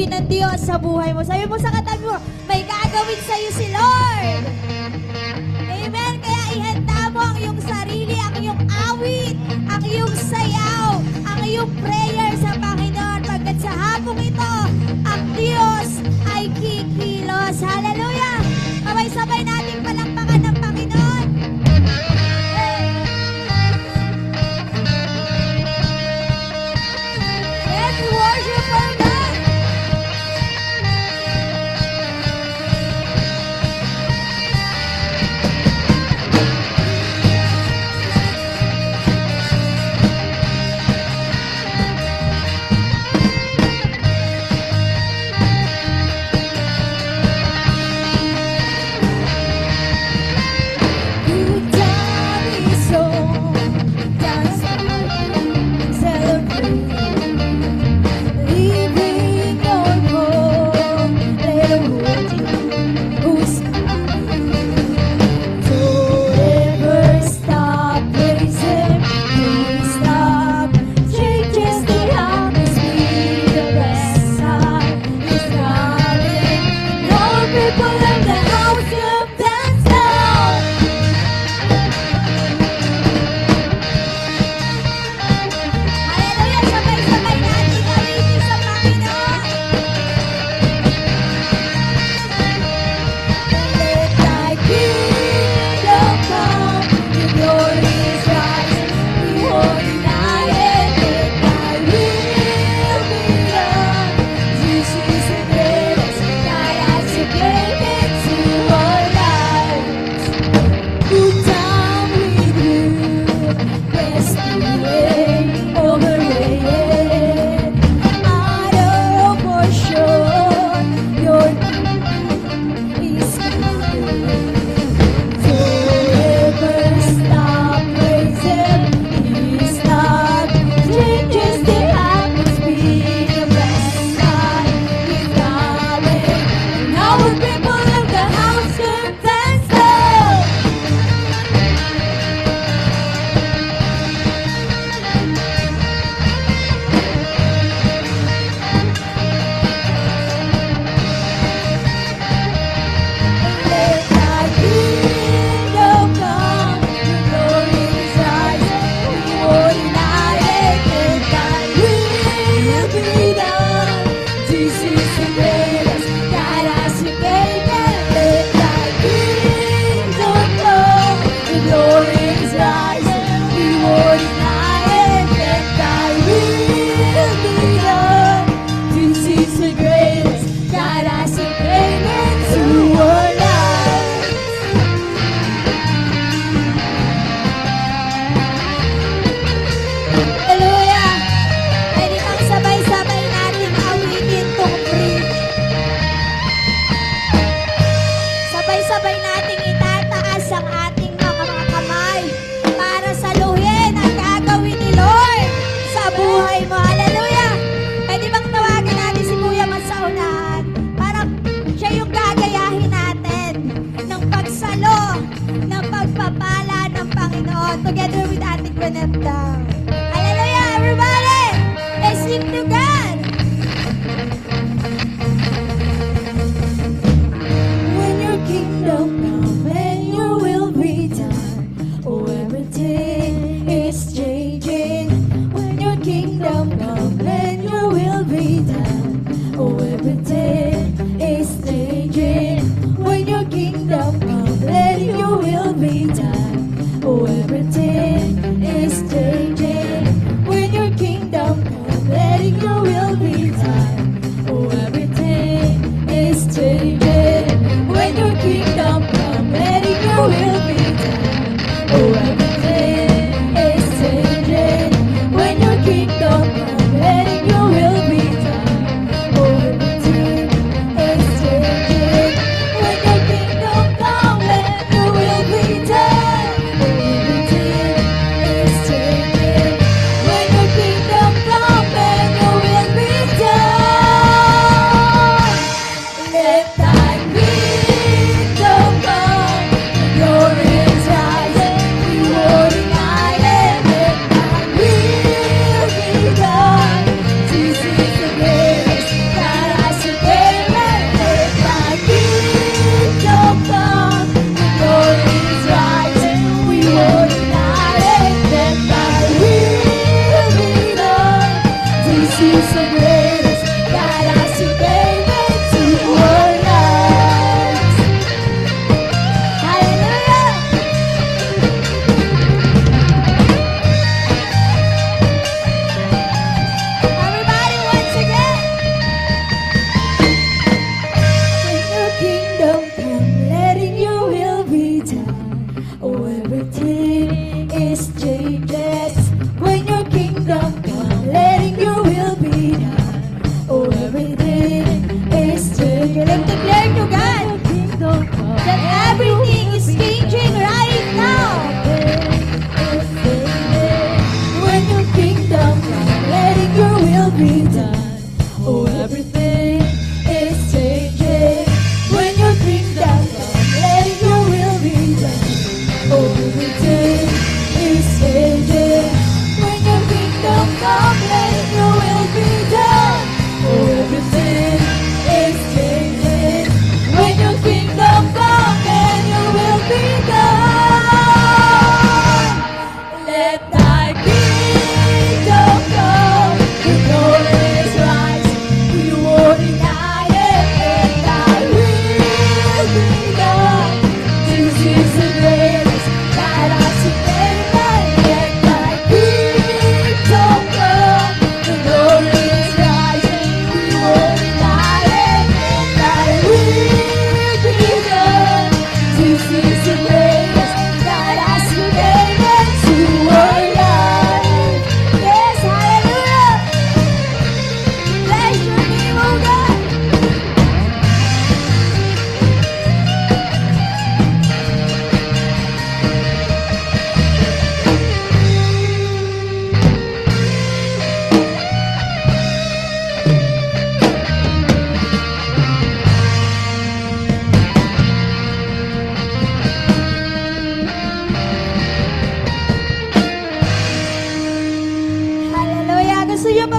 gagawin ng Diyos sa buhay mo. Sabi mo sa katabi mo, may gagawin sa'yo si Lord. Amen. Kaya ihanda mo ang iyong sarili, ang iyong awit, ang iyong sayaw, ang iyong prayer sa Panginoon. Pagkat sa hapong ito, ang Diyos ay kikilos. Hallelujah! Sabay-sabay natin palakpakan ng Panginoon. Let's worship our God.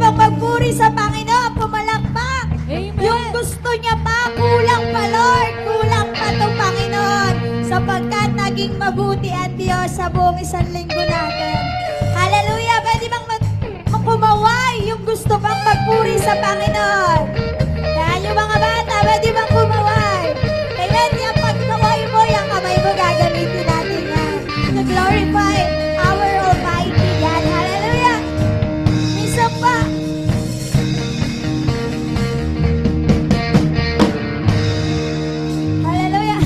bang magpuri sa Panginoon? Pumalakpak. Amen. Yung gusto niya pa, kulang pa, Lord. Kulang pa itong Panginoon. Sapagkat naging mabuti ang Diyos sa buong isang linggo natin. Hallelujah! Pwede bang kumaway yung gusto bang magpuri sa Panginoon? Kaya yung mga bata, pwede bang kumaway? Amen! Yung pagkaway mo, yung kamay mo, gagamitin natin yan. To glorify our Almighty God. Hallelujah! Isa pa. Hallelujah!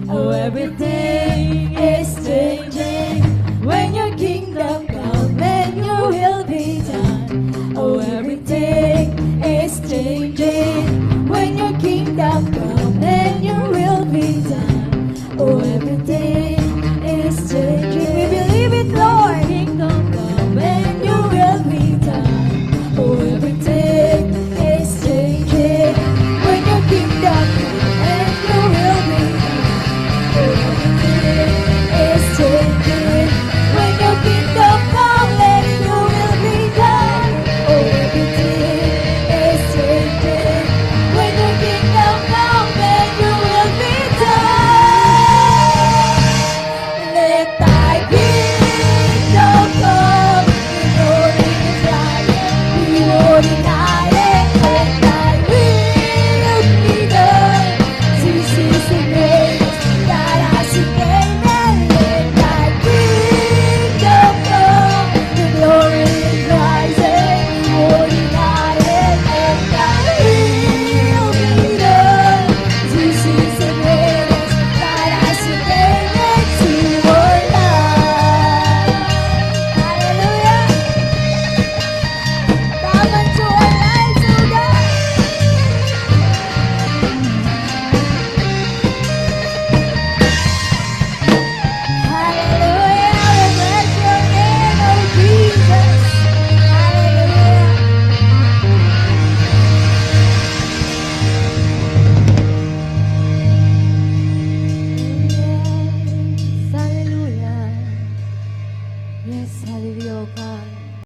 Oh, everything is changing when your kingdom come and your will be done. Oh, everything is changing when your kingdom come and your will be done. Oh, everything is changing. We believe it, Lord. Kingdom come and your will be done. Oh, everything is changing when your kingdom come and your will be done. Oh, everything is changing when your kingdom come and your will be done. Oh, everything is changing when your kingdom come and your will be done. Let thy kingdom come, your is rising, your is dying, let thy will be done. This is the grace that I seek, amen. Let thy kingdom come, your glory is rising, your is dying, let thy will be done. This is the grace that I seek, amen, to your life. Hallelujah! Come unto our lives, O God! Hallelujah! We bless your name, O Jesus! Hallelujah! Yes, hallelujah. Yes, hallelujah, oh God.